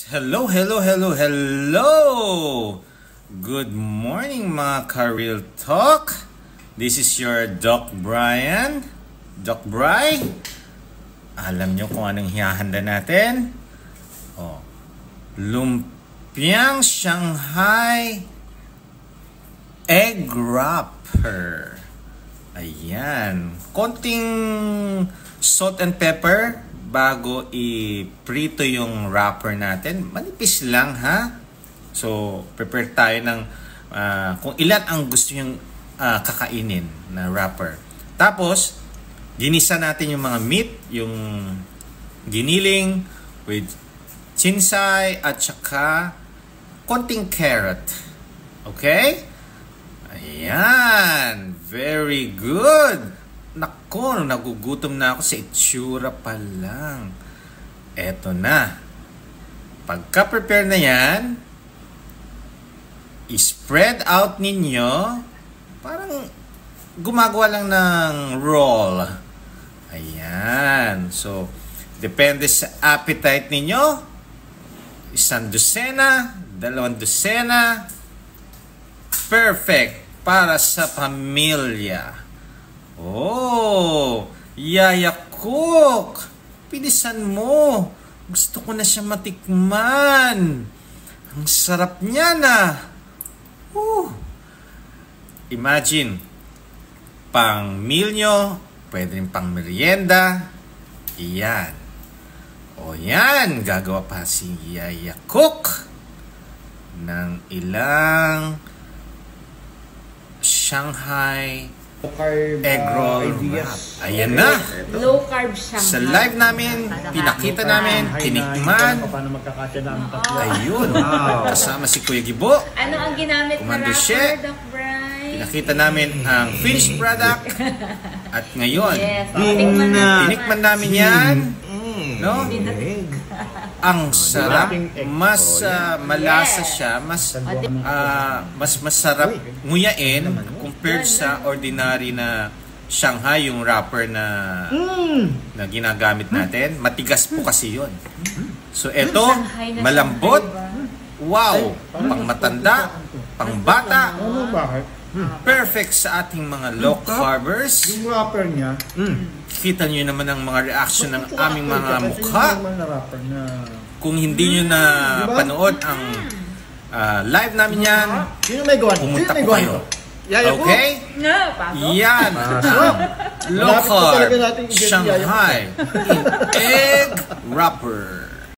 Hello, hello, hello, hello! Good morning mga ka-Real Talk. This is your Doc Brian. Doc Bry. Alam nyo kung anong hihahanda natin? Oh, lumpiang Shanghai egg wrapper. Ayan. Konting salt and pepper bago i-prito yung wrapper natin. Manipis lang, ha? So, prepare tayo ng kung ilan ang gusto yung kakainin na wrapper. Tapos, ginisa natin yung mga meat, yung giniling with chinsay at saka konting carrot. Okay? Ayan. Very good. Nako, nagugutom na ako sa itsura pa lang. Eto na. Pagka-prepare na yan, i-spread out ninyo. Parang gumagawa lang ng roll. Ayan. So, depende sa appetite ninyo. 1 dosena, 2 dosena. Perfect para sa pamilya. Oh, Yaya Cook, bilisan mo. Gusto ko na siya matikman. Ang sarap niya na. Imagine, pang meal nyo, pwede rin pang merienda. Iyan. O yan, gagawa pa si Yaya Cook ng ilang Shanghai egg roll wrap. Ayan na. Low carb Shanghai. Sa live namin, pinakita namin, tinikman. Ayun. Kasama si Kuya Gibo. Ano ang ginamit na wrapper, Doc Brian? Pinakita namin ang finished product. At ngayon, tinikman namin yan. No? Ang sarap, mas malasa siya, mas masarap nguyain compared sa ordinary na Shanghai, yung wrapper na ginagamit natin. Matigas po kasi yun. So eto, malambot. Wow! Pang matanda, pang bata. Perfect sa ating mga low carbers. Yung wrapper niya, kita nyo naman ang mga reaction ng aming mga mukha. Kung hindi nyo na panood ang live namin yan, pumunta po kayo. Okay? Yan. Low carb Shanghai egg wrapper.